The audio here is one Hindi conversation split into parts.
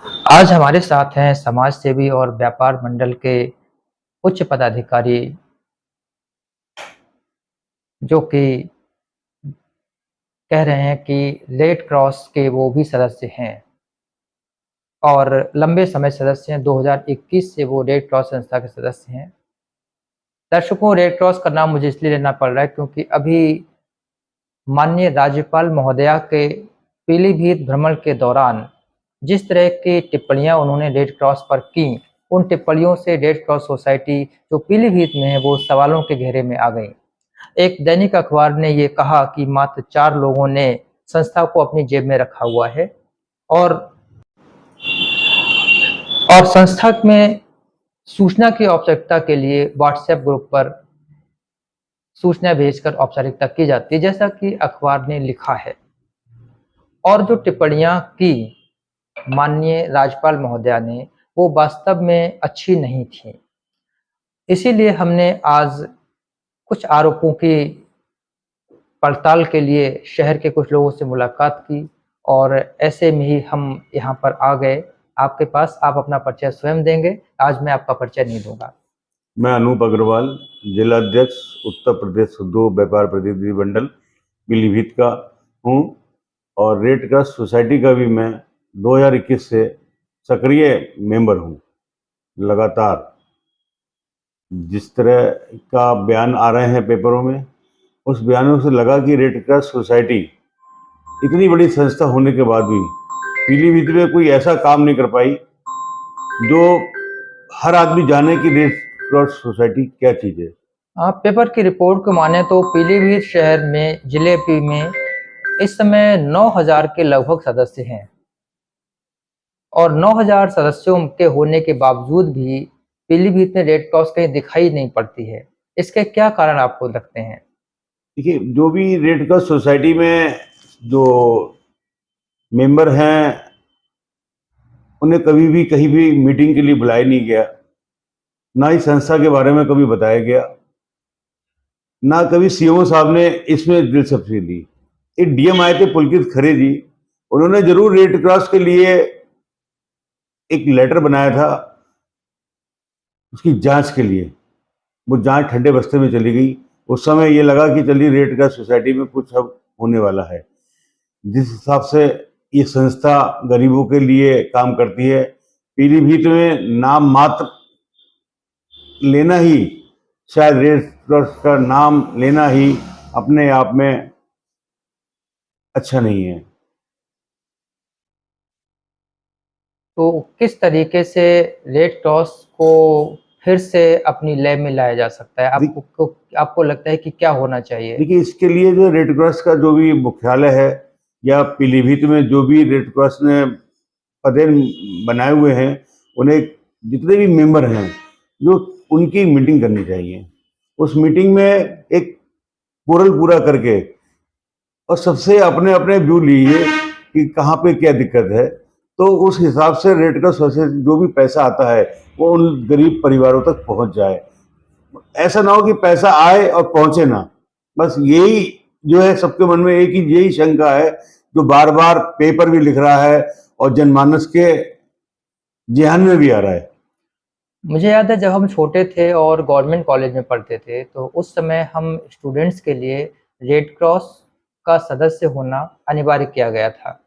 आज हमारे साथ हैं समाज सेवी और व्यापार मंडल के उच्च पदाधिकारी जो कि कह रहे हैं कि रेड क्रॉस के वो भी सदस्य हैं और लंबे समय सदस्य हैं। 2021 से वो रेड क्रॉस संस्था के सदस्य हैं। दर्शकों, रेड क्रॉस का नाम मुझे इसलिए लेना पड़ रहा है क्योंकि अभी माननीय राज्यपाल महोदया के पीलीभीत भ्रमण के दौरान जिस तरह की टिप्पणियां उन्होंने रेड क्रॉस पर की, उन टिप्पणियों से रेड क्रॉस सोसाइटी जो पीलीभीत में है वो सवालों के घेरे में आ गई। एक दैनिक अखबार ने ये कहा कि मात्र 4 लोगों ने संस्था को अपनी जेब में रखा हुआ है और संस्था में सूचना की औपचारिकता के लिए व्हाट्सएप ग्रुप पर सूचना भेजकर औपचारिकता की जाती है, जैसा कि अखबार ने लिखा है। और जो टिप्पणियां की माननीय राज्यपाल महोदया ने, वो वास्तव में अच्छी नहीं थी। इसीलिए हमने आज कुछ आरोपों की पड़ताल के लिए शहर के कुछ लोगों से मुलाकात की और ऐसे में ही हम यहाँ पर आ गए आपके पास। आप अपना परिचय स्वयं देंगे, आज मैं आपका परिचय नहीं दूंगा। मैं अनूप अग्रवाल, जिला अध्यक्ष उत्तर प्रदेश उद्योग व्यापार प्रतिनिधि मंडल पीलीभीत का हूँ और रेड क्रॉस सोसाइटी का भी मैं 2021 से सक्रिय मेंबर हूँ। लगातार जिस तरह का बयान आ रहे हैं पेपरों में, उस बयानों से लगा कि रेड क्रॉस सोसाइटी इतनी बड़ी संस्था होने के बाद भी पीलीभीत में कोई ऐसा काम नहीं कर पाई जो हर आदमी जाने कि रेड क्रॉस सोसाइटी क्या चीज़ है। पेपर की रिपोर्ट को माने तो पीलीभीत शहर में जिले में इस समय 9,000 के लगभग सदस्य हैं और 9,000 सदस्यों के होने के बावजूद भी पीलीभीत में रेड क्रॉस कहीं दिखाई नहीं पड़ती है। इसके क्या कारण आपको लगते हैं? देखिए, जो भी रेड क्रॉस सोसाइटी में जो मेंबर हैं, उन्हें कभी भी कहीं भी मीटिंग के लिए बुलाया नहीं गया, ना ही संस्था के बारे में कभी बताया गया, ना कभी सीएमओ साहब ने इसमें दिलचस्पी ली। एक डीएम आए थे पुलकित खरे जी, उन्होंने जरूर रेड क्रॉस के लिए एक लेटर बनाया था उसकी जांच के लिए। वो जांच ठंडे बस्ते में चली गई। उस समय ये लगा कि चलिए रेड क्रॉस सोसाइटी में कुछ अब होने वाला है। जिस हिसाब से ये संस्था गरीबों के लिए काम करती है, पीलीभीत में नाम मात्र लेना ही, शायद रेड क्रॉस का नाम लेना ही अपने आप में अच्छा नहीं है। तो किस तरीके से रेड क्रॉस को फिर से अपनी लय में लाया जा सकता है? आपको लगता है कि क्या होना चाहिए? देखिए, इसके लिए जो रेड क्रॉस का जो भी मुख्यालय है या पीलीभीत में जो भी रेड क्रॉस ने पदे बनाए हुए हैं, उन्हें जितने भी मेंबर हैं, जो उनकी मीटिंग करनी चाहिए। उस मीटिंग में एक कोरल पूरा करके और सबसे अपने अपने व्यू लीजिए कि कहाँ पे क्या दिक्कत है, तो उस हिसाब से रेड क्रॉस सोसाइटी जो भी पैसा आता है वो उन गरीब परिवारों तक पहुंच जाए। ऐसा ना हो कि पैसा आए और पहुंचे ना। बस यही जो है सबके मन में एक ही यही शंका है जो बार बार पेपर भी लिख रहा है और जनमानस के ध्यान में भी आ रहा है। मुझे याद है जब हम छोटे थे और गवर्नमेंट कॉलेज में पढ़ते थे, तो उस समय हम स्टूडेंट्स के लिए रेड क्रॉस का सदस्य होना अनिवार्य किया गया था,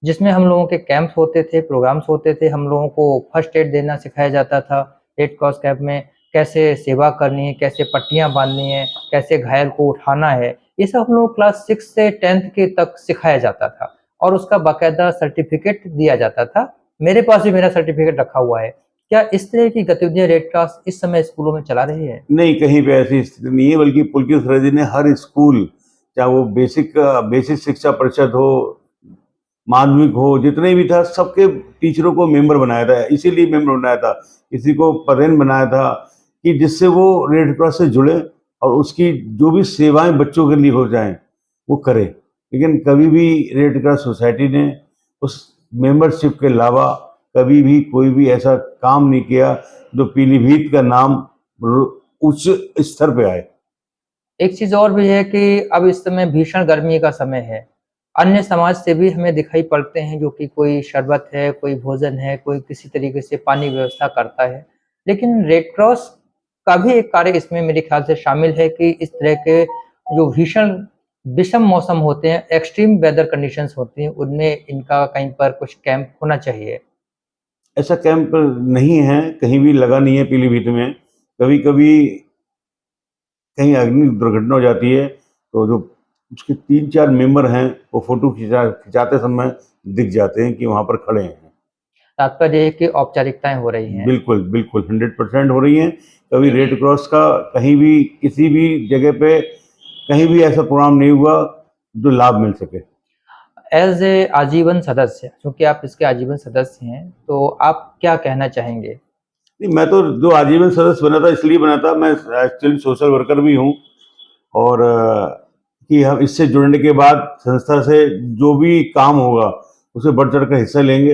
जिसमें हम लोगों के कैंप्स होते थे, प्रोग्राम्स होते थे, हम लोगों को फर्स्ट एड देना सिखाया जाता था। रेड क्रॉस कैंप में कैसे सेवा करनी है, कैसे पट्टियाँ बांधनी है, कैसे घायल को उठाना है, ये सब हम लोग क्लास 6 से 10th के तक सिखाया जाता था और उसका बाकायदा सर्टिफिकेट दिया जाता था। मेरे पास भी मेरा सर्टिफिकेट रखा हुआ है। क्या इस तरह की गतिविधियां रेड क्रॉस इस समय स्कूलों में चला रही है? नहीं, कहीं पे ऐसी स्थिति नहीं है, बल्कि पुलकित खरे जी ने हर स्कूल, चाहे वो बेसिक शिक्षा परिषद हो, माध्यमिक हो, जितने भी था, सबके टीचरों को मेंबर बनाया था। इसीलिए मेंबर बनाया था, किसी को पदेन बनाया था कि जिससे वो रेड क्रॉस से जुड़े और उसकी जो भी सेवाएं बच्चों के लिए हो जाएं वो करे। लेकिन कभी भी रेड क्रॉस सोसाइटी ने उस मेंबरशिप के अलावा कभी भी कोई भी ऐसा काम नहीं किया जो पीलीभीत का नाम उच्च स्तर पे आए। एक चीज और भी है कि अब इस समय भीषण गर्मी का समय है। अन्य समाज से भी हमें दिखाई पड़ते हैं, जो कि कोई शरबत है, कोई भोजन है, कोई किसी तरीके से पानी व्यवस्था करता है। लेकिन रेड क्रॉस का भी एक कार्य इसमें मेरे ख्याल से शामिल है कि इस तरह के जो भीषण विषम मौसम होते हैं, एक्सट्रीम वेदर कंडीशंस होती हैं, उनमें इनका कहीं पर कुछ कैंप होना चाहिए। ऐसा कैंप नहीं है, कहीं भी लगा नहीं है पीलीभीत में। कभी कभी कहीं अग्नि दुर्घटना हो जाती है तो जो उसके 3-4 मेंबर हैं वो फोटो खिंचाते समय दिख जाते हैं कि वहाँ पर खड़े हैं। तात्पर्य है कि औपचारिकताएं हो रही हैं। बिल्कुल बिल्कुल 100% हो रही हैं। कभी रेड क्रॉस का कहीं भी किसी भी जगह पे कहीं भी ऐसा प्रोग्राम नहीं हुआ जो लाभ मिल सके। एज ए आजीवन सदस्य, क्योंकि आप इसके आजीवन सदस्य हैं, तो आप क्या कहना चाहेंगे? नहीं, मैं तो जो आजीवन सदस्य बना था इसलिए बना था, मैं एक्चुअली सोशल वर्कर भी हूँ और कि हम इससे जुड़ने के बाद संस्था से जो भी काम होगा उसे बढ़ चढ़ कर हिस्सा लेंगे।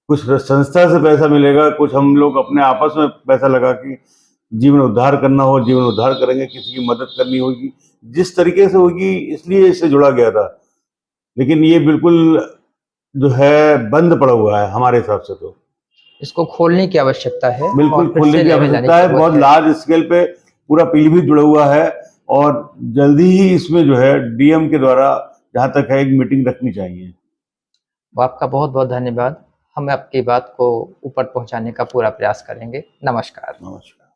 कुछ संस्था से पैसा मिलेगा, कुछ हम लोग अपने आपस में पैसा लगा के जीवन उद्धार करना हो जीवन उद्धार करेंगे, किसी की मदद करनी होगी जिस तरीके से होगी, इसलिए इससे जुड़ा गया था। लेकिन ये बिल्कुल जो है बंद पड़ा हुआ है हमारे हिसाब से। तो इसको खोलने की आवश्यकता है बिल्कुल और फिर खोलने से की नए में लाने आवश्यकता की है, जरूरत बहुत है। लार्ज स्केल पे पूरा पीलीभीत जुड़ा हुआ है और जल्दी ही इसमें जो है डीएम के द्वारा जहाँ तक है एक मीटिंग रखनी चाहिए। आपका बहुत बहुत धन्यवाद। हम आपकी बात को ऊपर पहुंचाने का पूरा प्रयास करेंगे। नमस्कार। नमस्कार।